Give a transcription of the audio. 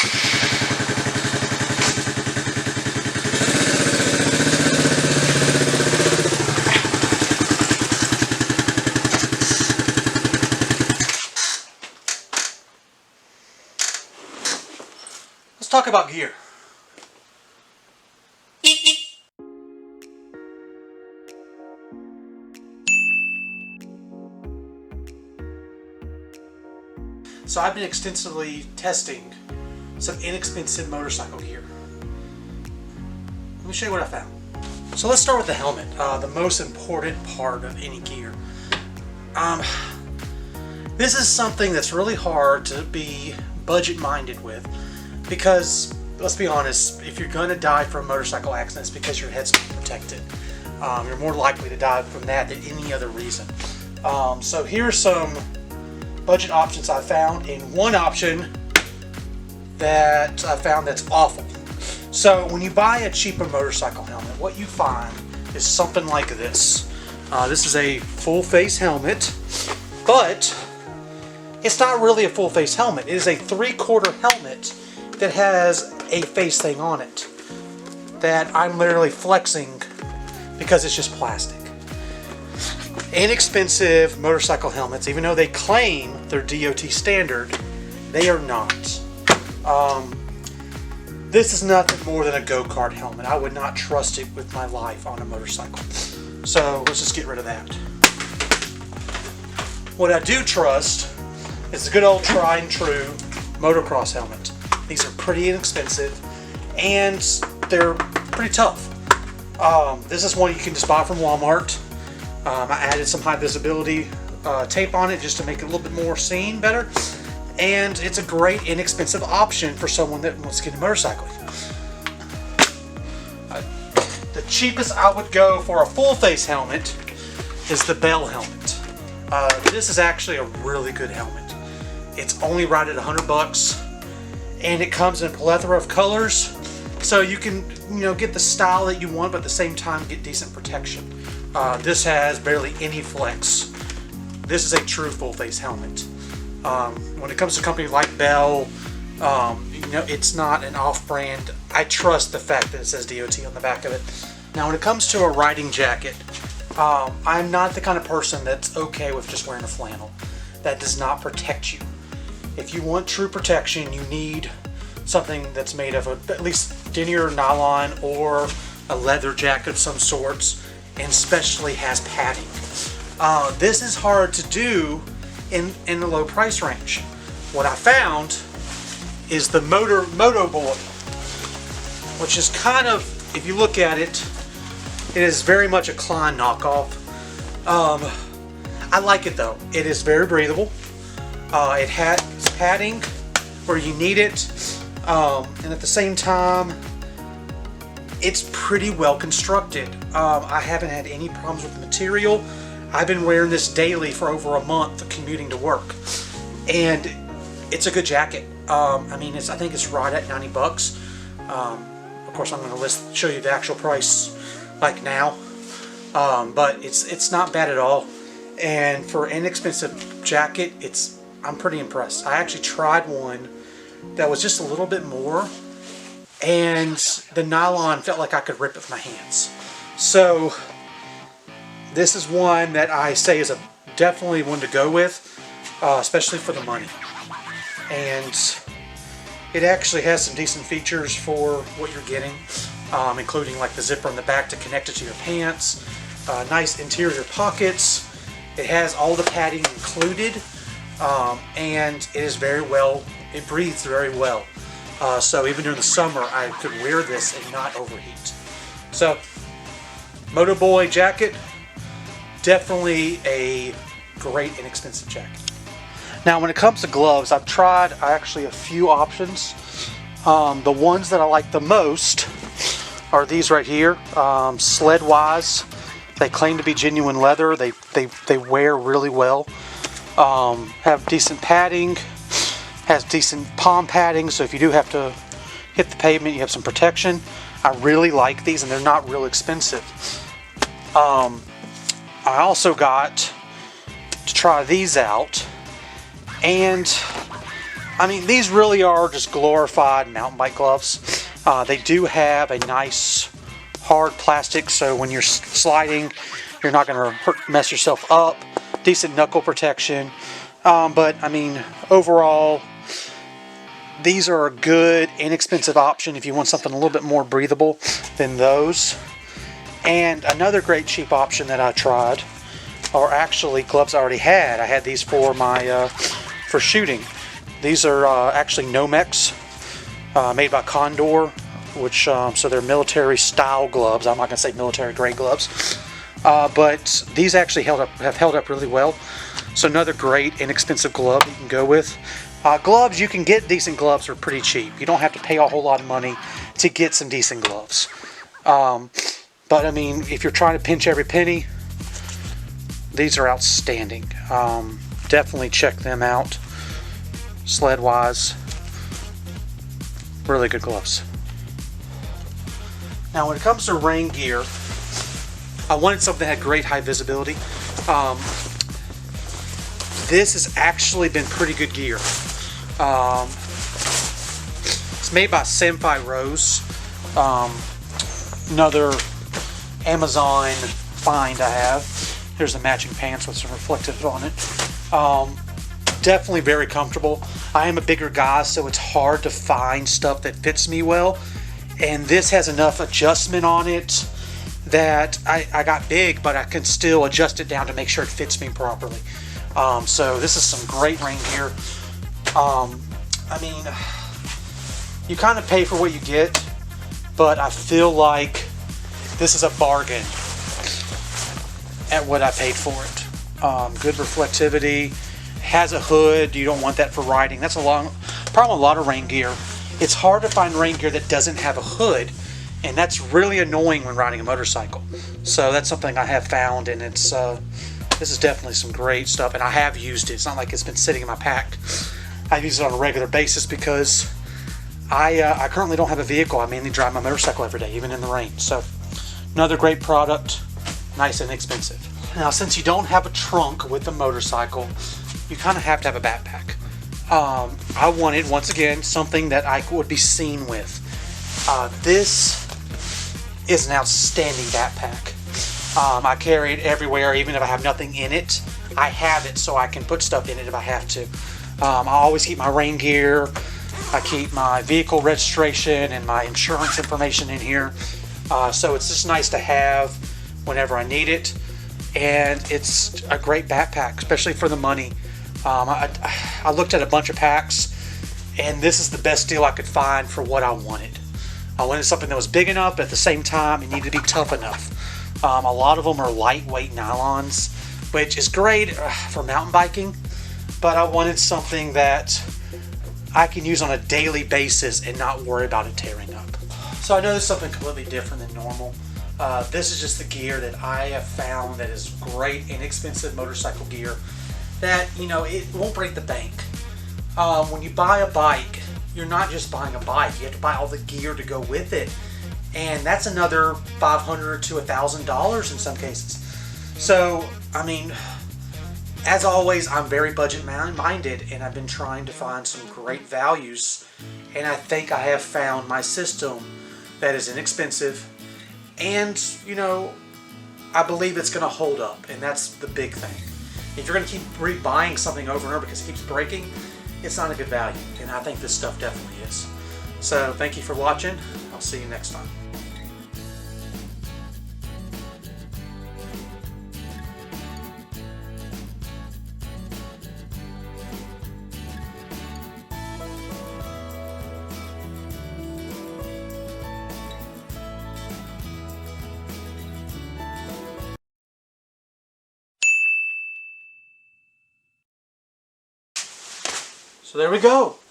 Let's talk about gear. So I've been extensively testing some inexpensive motorcycle gear. Let me show you what I found. So let's start with the helmet, the most important part of any gear. This is something that's really hard to be budget-minded with because, let's be honest, if you're going to die from a motorcycle accident, it's because your head's not protected. You're more likely to die from that than any other reason. So here's some budget options I found, and one option that I found that's awful. So when you buy a cheaper motorcycle helmet, what you find is something like this. This is a full face helmet, but it's not really a full face helmet. It is a 3/4 helmet that has a face thing on it that I'm literally flexing because it's just plastic. Inexpensive motorcycle helmets, even though they claim they're DOT standard, they are not. This is nothing more than a go-kart helmet. I would not trust it with my life on a motorcycle. So let's just get rid of that. What I do trust is the good old tried and true motocross helmet. These are pretty inexpensive and they're pretty tough. This is one you can just buy from Walmart. I added some high visibility tape on it just to make it a little bit more seen better, and it's a great inexpensive option for someone that wants to get into motorcycling. The cheapest I would go for a full face helmet is the Bell helmet. This is actually a really good helmet. It's only right at $100 and it comes in a plethora of colors, so you can get the style that you want but at the same time get decent protection. This has barely any flex. This is a true full face helmet. When it comes to a company like Bell, it's not an off-brand. I trust the fact that it says DOT on the back of it. Now when it comes to a riding jacket, I'm not the kind of person that's okay with just wearing a flannel. That does not protect you. If you want true protection, you need something that's made of at least denier nylon or a leather jacket of some sorts, and especially has padding. This is hard to do in the low price range. What I found is the Moto Boy, which is kind of, if you look at it, it is very much a Klein knockoff. I like it though. It is very breathable. It has padding where you need it, and at the same time, it's pretty well constructed. I haven't had any problems with the material. I've been wearing this daily for over a month commuting to work, and it's a good jacket. I think it's right at $90. Of course, I'm going to show you the actual price like now, but it's not bad at all. And for an inexpensive jacket, I'm pretty impressed. I actually tried one that was just a little bit more, and the nylon felt like I could rip it with my hands. So this is one that I say is definitely one to go with, especially for the money. And it actually has some decent features for what you're getting, including like the zipper on the back to connect it to your pants, nice interior pockets. It has all the padding included, and it is very well, it breathes very well. So even during the summer, I could wear this and not overheat. So, Moto Boy jacket, definitely a great inexpensive jacket. Now when it comes to gloves, I've tried actually a few options. The ones that I like the most are these right here, Sled-Wise. They claim to be genuine leather. They wear really well. Have decent padding, has decent palm padding, so if you do have to hit the pavement, you have some protection. I really like these, and they're not real expensive. I also got to try these out, and I mean, these really are just glorified mountain bike gloves. They do have a nice hard plastic, so when you're sliding, you're not going to mess yourself up. Decent knuckle protection. But I mean, overall, these are a good, inexpensive option if you want something a little bit more breathable than those. And another great cheap option that I tried are actually gloves I already had. I had these for my for shooting. These are actually Nomex, made by Condor, which so they're military style gloves. I'm not gonna say military grade gloves, but these actually have held up really well. So another great inexpensive glove you can go with. Gloves, you can get decent gloves for pretty cheap. You don't have to pay a whole lot of money to get some decent gloves. But I mean, if you're trying to pinch every penny, these are outstanding. Definitely check them out. Sled wise, really good gloves. Now when it comes to rain gear, I wanted something that had great high visibility. This has actually been pretty good gear. It's made by Senpai Rose, another Amazon find I have. Here's the matching pants with some reflective on it. Definitely very comfortable. I am a bigger guy, so it's hard to find stuff that fits me well. And this has enough adjustment on it that I got big, but I can still adjust it down to make sure it fits me properly. So this is some great rain gear. I mean, you kind of pay for what you get, but I feel like this is a bargain at what I paid for it. Good reflectivity, has a hood. You don't want that for riding. That's a long problem. A lot of rain gear. It's hard to find rain gear that doesn't have a hood, and that's really annoying when riding a motorcycle. So that's something I have found, and it's this is definitely some great stuff, and I have used it. It's not like it's been sitting in my pack. I use it on a regular basis because I currently don't have a vehicle. I mainly drive my motorcycle every day, even in the rain. So another great product, nice and inexpensive. Now, since you don't have a trunk with the motorcycle, you kind of have to have a backpack. I wanted, once again, something that I would be seen with. This is an outstanding backpack. I carry it everywhere, even if I have nothing in it. I have it so I can put stuff in it if I have to. I always keep my rain gear. I keep my vehicle registration and my insurance information in here. So it's just nice to have whenever I need it. And it's a great backpack, especially for the money. I looked at a bunch of packs, and this is the best deal I could find for what I wanted. I wanted something that was big enough, but at the same time, it needed to be tough enough. A lot of them are lightweight nylons, which is great for mountain biking, but I wanted something that I can use on a daily basis and not worry about it tearing up. So I know this is something completely different than normal. This is just the gear that I have found that is great, inexpensive motorcycle gear that, you know, it won't break the bank. When you buy a bike, you're not just buying a bike. You have to buy all the gear to go with it. And that's another $500 to $1,000 in some cases. So, I mean, as always, I'm very budget minded, and I've been trying to find some great values. And I think I have found my system that is inexpensive. And, you know, I believe it's going to hold up, and that's the big thing. If you're going to keep rebuying something over and over because it keeps breaking, it's not a good value, and I think this stuff definitely is. So, thank you for watching. I'll see you next time. So there we go.